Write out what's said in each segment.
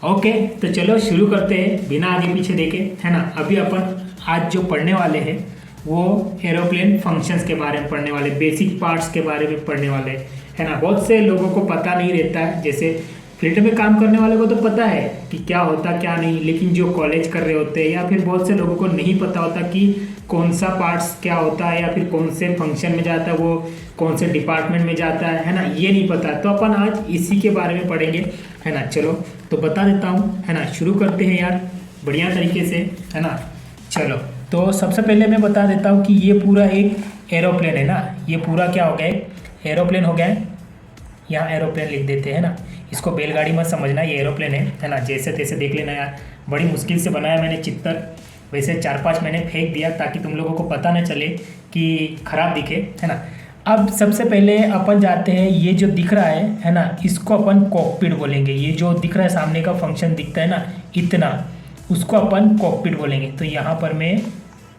Okay, तो चलो शुरू करते हैं बिना आगे पीछे देखे, है ना। अभी अपन आज जो पढ़ने वाले हैं वो एरोप्लेन फंक्शंस के बारे में पढ़ने वाले, बेसिक पार्ट्स के बारे में पढ़ने वाले, है ना। बहुत से लोगों को पता नहीं रहता है, जैसे फील्ड में काम करने वाले को तो पता है कि क्या होता क्या नहीं, लेकिन जो कॉलेज कर रहे होते हैं या फिर बहुत से लोगों को नहीं पता होता कि कौन सा पार्ट्स क्या होता है या फिर कौन से फंक्शन में जाता है, वो कौन से डिपार्टमेंट में जाता है ना, ये नहीं पता। तो अपन आज इसी के बारे में पढ़ेंगे, है ना। चलो तो बता देता हूँ, है ना। शुरू करते हैं यार बढ़िया तरीके से, है ना। चलो तो सबसे पहले मैं बता देता हूँ कि ये पूरा एक एरोप्लेन है ना। ये पूरा क्या हो गया, एक एरोप्लेन हो गया है। यहाँ एरोप्लेन लिख देते हैं ना, इसको बैलगाड़ी मत समझना, ये एरोप्लेन है ना। जैसे तैसे देख लेना यार, बड़ी मुश्किल से बनाया मैंने चित्र, वैसे 4-5 मैंने फेंक दिया ताकि तुम लोगों को पता न चले कि खराब दिखे, है ना। अब सबसे पहले अपन जाते हैं, ये जो दिख रहा है ना, इसको अपन कॉकपिट बोलेंगे। ये जो दिख रहा है सामने का फंक्शन दिखता है ना, इतना, उसको अपन कॉकपिट बोलेंगे। तो यहाँ पर मैं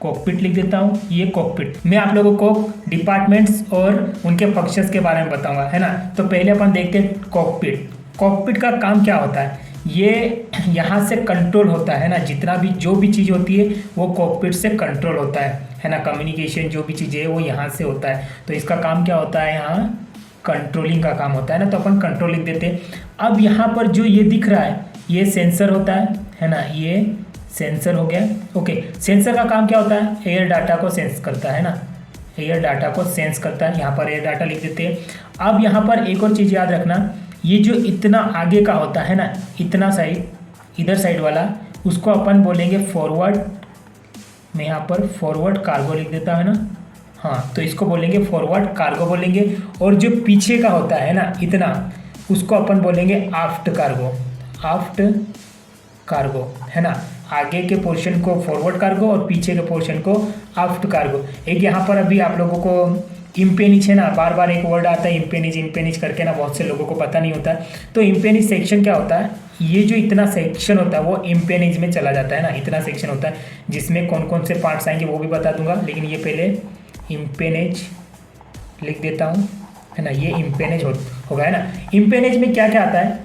कॉकपिट लिख देता हूँ, ये कॉकपिट। मैं आप लोगों को डिपार्टमेंट्स और उनके फंक्शंस के बारे में बताऊंगा, है ना। तो पहले अपन देखते हैं कॉकपिट। कॉकपिट का काम क्या होता है, ये यहाँ से कंट्रोल होता है ना, जितना भी जो भी चीज़ होती है वो कॉकपिट से कंट्रोल होता है ना। कम्युनिकेशन जो भी चीज़ें है वो यहाँ से होता है। तो इसका काम क्या होता है, यहाँ कंट्रोलिंग का काम होता है ना, तो अपन कंट्रोल लिख देते हैं। अब यहाँ पर जो ये दिख रहा है ये सेंसर होता है ना, ये सेंसर हो गया। ओके, सेंसर का काम क्या होता है, एयर डाटा को सेंस करता है ना, एयर डाटा को सेंस करता है। यहाँ पर एयर डाटा लिख देते हैं। अब यहाँ पर एक और चीज़ याद रखना, ये जो इतना आगे का होता है ना, इतना साइड, इधर साइड वाला, उसको अपन बोलेंगे फॉरवर्ड। मैं यहाँ पर फॉरवर्ड कार्गो लिख देता है ना, हाँ, तो इसको बोलेंगे फॉरवर्ड कार्गो बोलेंगे। और जो पीछे का होता है ना इतना, उसको अपन बोलेंगे आफ्ट कार्गो, आफ्ट कार्गो, है ना। आगे के पोर्शन को फॉरवर्ड कार्गो और पीछे के पोर्शन को आफ्ट कार्गो। एक यहाँ पर अभी आप लोगों को इम्पेनिज है ना, बार बार एक वर्ड आता है इम्पेनिज, इम्पेनिज करके ना, बहुत से लोगों को पता नहीं होता है। तो इम्पेनिज सेक्शन क्या होता है, ये जो इतना सेक्शन होता है वो इम्पेनिज में चला जाता है ना। इतना सेक्शन होता है जिसमें कौन कौन से पार्ट्स आएंगे वो भी बता दूंगा, लेकिन ये पहले इम्पेनिज लिख देता हूँ, है ना। ये इम्पेनिज होगा, है ना। इम्पेनिज में क्या क्या आता है,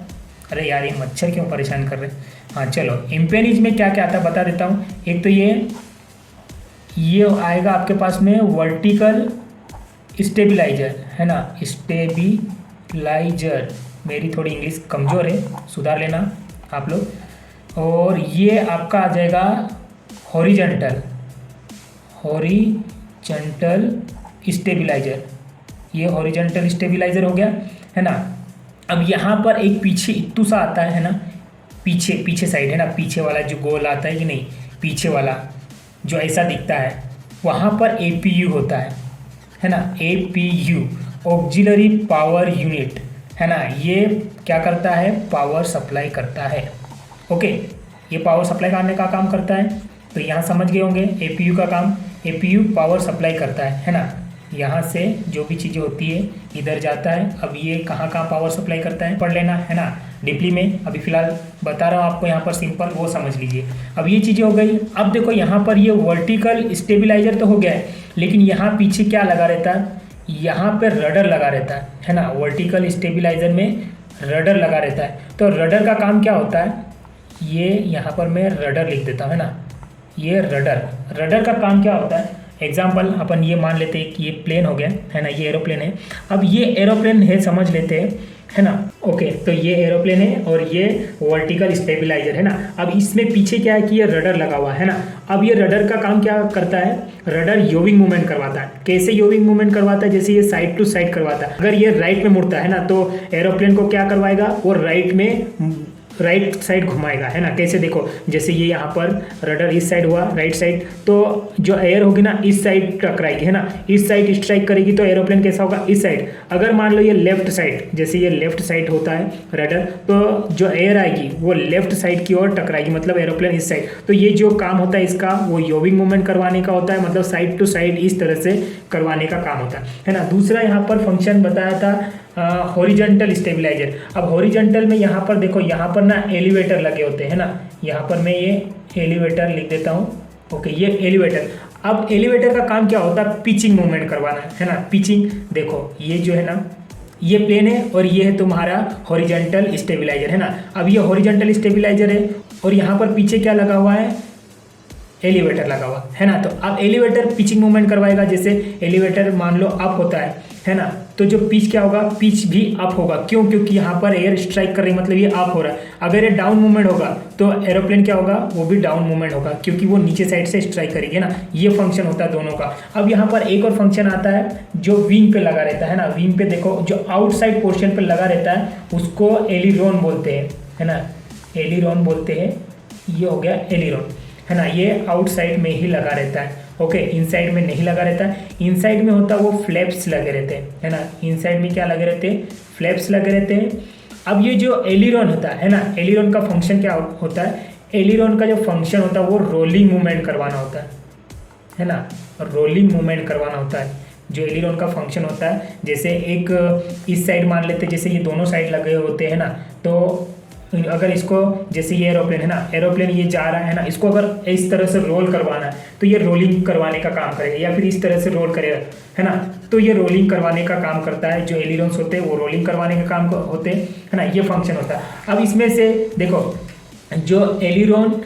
अरे यार ये मच्छर क्यों परेशान कर रहे हैं। हाँ चलो, इम्पेनिज में क्या क्या आता है बता देता हूँ। एक तो ये आएगा आपके पास में वर्टिकल स्टेबिलाइजर, है ना, स्टेबिलाइजर। मेरी थोड़ी इंग्लिश कमज़ोर है, सुधार लेना आप लोग। और ये आपका आ जाएगा हॉरिजॉन्टल स्टेबिलाइजर, ये हॉरिजॉन्टल स्टेबिलाइजर हो गया, है ना। अब यहाँ पर एक पीछे इत्तू सा आता है ना, पीछे साइड, है ना, पीछे वाला जो गोल आता है कि नहीं, पीछे वाला जो ऐसा दिखता है, वहाँ पर APU होता है ना। APU ऑक्सिलरी पावर यूनिट, है ना। ये क्या करता है, पावर सप्लाई करता है। ओके, ये पावर सप्लाई करने का काम करता है। तो यहाँ समझ गए होंगे APU का काम, APU पावर सप्लाई करता है ना। यहाँ से जो भी चीज़ें होती है इधर जाता है। अब ये कहाँ पावर सप्लाई करता है पढ़ लेना, है ना, डीपली में। अभी फिलहाल बता रहा हूँ आपको यहाँ पर सिंपल, वो समझ लीजिए। अब ये चीज़ें हो गई। अब देखो यहाँ पर ये वर्टिकल स्टेबिलाइजर तो हो गया है, लेकिन यहाँ पीछे क्या लगा रहता है, यहाँ पर रडर लगा रहता है ना। वर्टिकल स्टेबिलाइजर में रडर लगा रहता है। तो रडर का काम क्या होता है, ये यहाँ पर मैं रडर लिख देता हूँ, है ना। ये रडर का काम क्या होता है, एग्जाम्पल अपन ये मान लेते हैं कि ये प्लेन हो गया, है ना, ये एरोप्लेन है। अब ये एरोप्लेन है समझ लेते हैं, है ना। ओके, तो ये एरोप्लेन है और ये वर्टिकल स्टेबिलाइजर, है ना। अब इसमें पीछे क्या है कि ये रडर लगा हुआ है ना। अब ये रडर का काम क्या करता है, रडर योविंग मूवमेंट करवाता है। कैसे योविंग मूवमेंट करवाता है, जैसे ये साइड टू साइड करवाता है। अगर ये राइट में मुड़ता है ना, तो एरोप्लेन को क्या करवाएगा, वो राइट साइड घुमाएगा, है ना। कैसे देखो, जैसे ये यहाँ पर रडर इस साइड हुआ, राइट साइड, तो जो एयर होगी ना इस साइड टकराएगी, है ना। इस साइड स्ट्राइक करेगी तो एरोप्लेन कैसा होगा, इस साइड। अगर मान लो ये लेफ्ट साइड, जैसे ये लेफ्ट साइड होता है रडर, तो जो एयर आएगी वो लेफ्ट साइड की ओर टकराएगी, मतलब एरोप्लेन इस साइड। तो ये जो काम होता है इसका, वो योविंग मूवमेंट करवाने का होता है, मतलब साइड टू साइड इस तरह से करवाने का काम होता है ना। दूसरा यहाँ पर फंक्शन बताया था हॉरिजॉन्टल स्टेबिलाइजर। अब हॉरिजॉन्टल में यहाँ पर देखो, यहाँ पर ना एलिवेटर लगे होते हैं ना। यहाँ पर मैं ये एलिवेटर लिख देता हूँ। ओके, ये एलिवेटर। अब एलिवेटर का काम क्या होता है, पिचिंग मूवमेंट करवाना, है ना। पिचिंग देखो, ये जो है ना, ये प्लेन है और ये है तुम्हारा हॉरिजॉन्टल स्टेबलाइजर, है ना। अब ये हॉरिजॉन्टल स्टेबलाइजर है और यहाँ पर पीछे क्या लगा हुआ है, एलिवेटर लगा हुआ है ना। तो अब एलिवेटर पिचिंग मूवमेंट करवाएगा, जैसे एलिवेटर मान लो अप होता है ना, तो जो पिच क्या होगा, पिच भी अप होगा। क्यों? क्योंकि यहाँ पर एयर स्ट्राइक कर रही, मतलब ये अप हो रहा है। अगर ये डाउन मूवमेंट होगा तो एरोप्लेन क्या होगा, वो भी डाउन मूवमेंट होगा, क्योंकि वो नीचे साइड से स्ट्राइक करेगी ना। ये फंक्शन होता है दोनों का। अब यहाँ पर एक और फंक्शन आता है जो विंग पे लगा रहता है ना। विंग पे देखो जो आउटसाइड पोर्शन पे लगा रहता है उसको एलिरोन बोलते हैं, है ना, एलिरोन बोलते हैं। ये हो गया एलिरोन, है ना। ये आउटसाइड में ही लगा रहता है, ओके, इनसाइड में नहीं लगा रहता है। इनसाइड में होता है वो फ्लैप्स लगे रहते हैं, है ना। इनसाइड में क्या लगे रहते हैं, फ्लैप्स लगे रहते हैं। अब ये जो एलिरोन होता है ना, एलिरोन का फंक्शन क्या होता है, एलिरोन का जो फंक्शन होता है वो रोलिंग मूवमेंट करवाना होता है ना, रोलिंग मूवमेंट करवाना होता है। जो एलिरोन का फंक्शन होता है, जैसे एक इस साइड मान लेते हैं, जैसे ये दोनों साइड लगे होते हैं ना, तो अगर इसको, जैसे ये एरोप्लेन है ना, एरोप्लेन ये जा रहा है ना, इसको अगर इस तरह से रोल करवाना है तो ये रोलिंग करवाने का काम करेगा, या फिर इस तरह से रोल करेगा, है ना। तो ये रोलिंग करवाने का काम करता है। जो एलिरोन्स होते हैं वो रोलिंग करवाने का काम होते हैं, है ना। ये फंक्शन होता है। अब इसमें से देखो जो एलिरोन,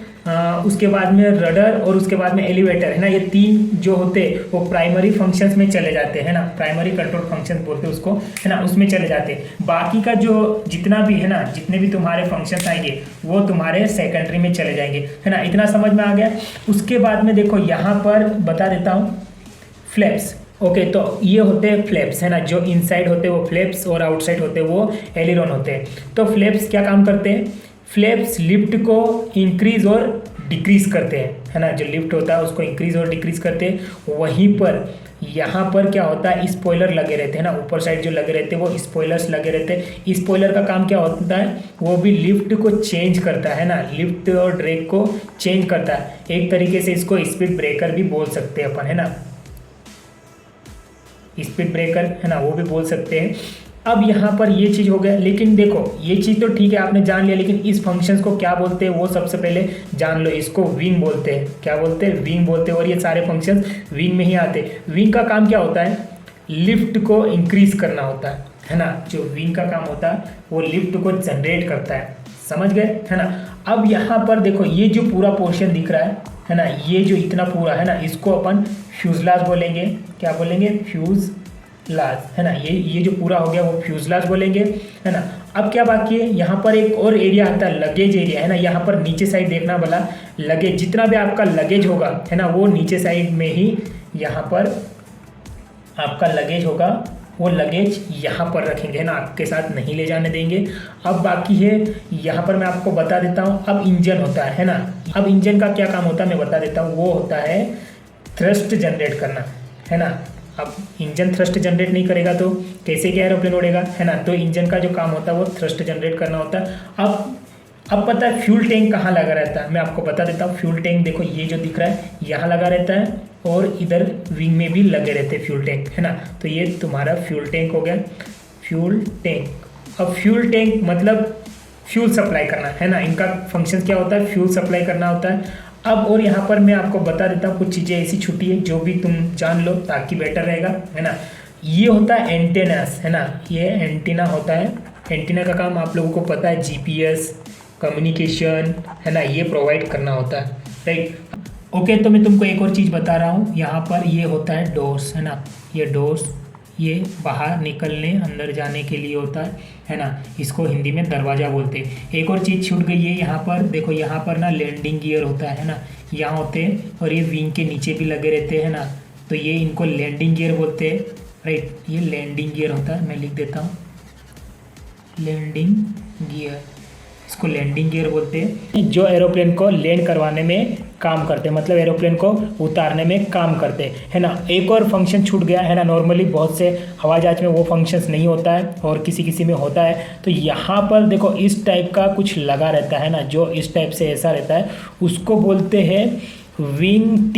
उसके बाद में रडर और उसके बाद में एलिवेटर, है ना, ये तीन जो होते हैं वो प्राइमरी फंक्शंस में चले जाते हैं ना, प्राइमरी कंट्रोल फंक्शंस बोलते हैं उसको, है ना, उसमें चले जाते हैं। बाकी का जो जितना भी है ना, जितने भी तुम्हारे फंक्शंस आएंगे वो तुम्हारे सेकेंडरी में चले जाएंगे, है ना। इतना समझ में आ गया। उसके बाद में देखो यहाँ पर बता देता हूँ फ्लैप्स, ओके। तो ये होते हैं फ्लैप्स, है ना। जो इनसाइड होते हैं वो फ्लैप्स और आउटसाइड होते हैं वो एलिरोन होते हैं। तो फ्लैप्स क्या काम करते हैं, फ्लैप्स लिफ्ट को इंक्रीज और डिक्रीज करते हैं, है ना। जो लिफ्ट होता है उसको इंक्रीज और डिक्रीज करते हैं। वहीं पर यहाँ पर क्या होता है, स्पॉइलर लगे रहते हैं ना, ऊपर साइड जो लगे रहते हैं वो स्पॉइलर्स लगे रहते हैं। स्पॉइलर का काम क्या होता है, वो भी लिफ्ट को चेंज करता है ना, लिफ्ट और ड्रैग को चेंज करता है। एक तरीके से इसको स्पीड ब्रेकर भी बोल सकते हैं अपन, है ना, स्पीड ब्रेकर, है ना, वो भी बोल सकते हैं। अब यहाँ पर ये चीज़ हो गया, लेकिन देखो ये चीज़ तो ठीक है आपने जान लिया, लेकिन इस फंक्शंस को क्या बोलते हैं वो सबसे पहले जान लो। इसको विंग बोलते हैं। क्या बोलते हैं, विंग बोलते हैं। और ये सारे फंक्शंस विंग में ही आते हैं। विंग का काम क्या होता है, लिफ्ट को इंक्रीज करना होता है ना। जो विंग का काम होता है वो लिफ्ट को जनरेट करता है, समझ गए, है ना। अब यहाँ पर देखो ये जो पूरा पोर्शन दिख रहा है ना, ये जो इतना पूरा है ना, इसको अपन फ्यूजलाज बोलेंगे। क्या बोलेंगे, फ्यूजलाज, है ना। ये जो पूरा हो गया वो फ्यूजलाज बोलेंगे, है ना। अब क्या बाकी है, यहाँ पर एक और एरिया आता है, लगेज एरिया, है ना। यहाँ पर नीचे साइड देखना वाला लगेज, जितना भी आपका लगेज होगा, है ना, वो नीचे साइड में ही यहाँ पर आपका लगेज होगा। वो लगेज यहाँ पर रखेंगे, है ना, आपके साथ नहीं ले जाने देंगे। अब बाकी है यहाँ पर मैं आपको बता देता हूँ। अब इंजन होता है ना। अब इंजन का क्या काम होता है मैं बता देता हूँ। वो होता है थ्रस्ट जनरेट करना, है ना। अब इंजन थ्रस्ट जनरेट नहीं करेगा तो कैसे क्या एरोप्लेन उड़ेगा, है ना। तो इंजन का जो काम होता है वो थ्रस्ट जनरेट करना होता है। अब पता है फ्यूल टैंक कहाँ लगा रहता है, मैं आपको बता देता हूँ। फ्यूल टैंक देखो ये जो दिख रहा है यहाँ लगा रहता है, और इधर विंग में भी लगे रहते हैं फ्यूल टैंक, है ना। तो ये तुम्हारा फ्यूल टैंक हो गया, फ्यूल टैंक। अब फ्यूल टैंक मतलब फ्यूल सप्लाई करना, है ना। इनका फंक्शन क्या होता है, फ्यूल सप्लाई करना होता है। अब और यहाँ पर मैं आपको बता देता हूँ कुछ चीज़ें ऐसी छुट्टी है जो भी तुम जान लो ताकि बेटर रहेगा, है ना। ये होता है एंटेनास, है ना। ये एंटीना होता है। एंटीना का काम आप लोगों को पता है, जीपीएस कम्युनिकेशन, है ना, ये प्रोवाइड करना होता है, राइट। ओके, तो मैं तुमको एक और चीज़ बता रहा हूँ। यहाँ पर ये होता है डोर्स, है ना। ये डोर्स ये बाहर निकलने अंदर जाने के लिए होता है ना। इसको हिंदी में दरवाज़ा बोलते हैं। एक और चीज़ छूट गई है यहाँ पर, देखो यहाँ पर ना लैंडिंग गियर होता है ना, यहाँ होते हैं, और ये विंग के नीचे भी लगे रहते हैं ना। तो ये इनको लैंडिंग गियर बोलते हैं, राइट। ये लैंडिंग गियर होता है, मैं लिख देता हूँ लैंडिंग गियर। इसको लैंडिंग गियर बोलते हैं, जो एरोप्लेन को लैंड करवाने में काम करते हैं, मतलब एरोप्लेन को उतारने में काम करते हैं, है ना। एक और फंक्शन छूट गया है ना। नॉर्मली बहुत से हवाई जहाज में वो फंक्शंस नहीं होता है और किसी किसी में होता है। तो यहाँ पर देखो इस टाइप का कुछ लगा रहता है ना, जो इस टाइप से ऐसा रहता है, उसको बोलते हैं विंग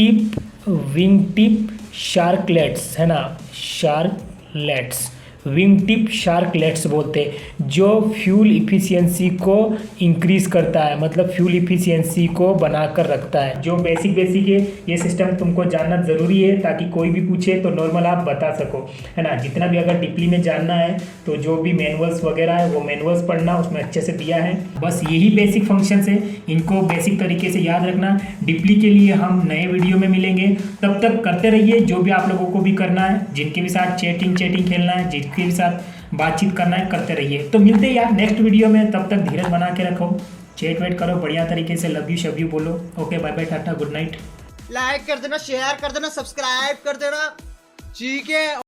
टिप शार्कलेट्स, है ना, शार्कलेट्स। विंग टिप शार्कलेट्स बोलते हैं, जो फ्यूल इफिशियंसी को इंक्रीज करता है, मतलब फ्यूल इफिशियंसी को बनाकर रखता है। जो बेसिक है ये सिस्टम तुमको जानना ज़रूरी है, ताकि कोई भी पूछे तो नॉर्मल आप बता सको, है ना। जितना भी अगर डीपली में जानना है तो जो भी मैनुअल्स वगैरह है वो मैनुअल्स पढ़ना, उसमें अच्छे से दिया है। बस यही बेसिक फंक्शंस है, इनको बेसिक तरीके से याद रखना। डीपली के लिए हम नए वीडियो में मिलेंगे, तब तक करते रहिए जो भी आप लोगों को भी करना है, जिनके भी साथ चैटिंग खेलना है, जिनके भी साथ बातचीत करना है, करते रहिए। तो मिलते हैं यार नेक्स्ट वीडियो में, तब तक धीरज बना के रखो, चैट वेट करो बढ़िया तरीके से, लव यू शव यू बोलो। Okay bye bye tata good night. Like कर देना, शेयर कर देना, सब्सक्राइब कर देना, ठीक है।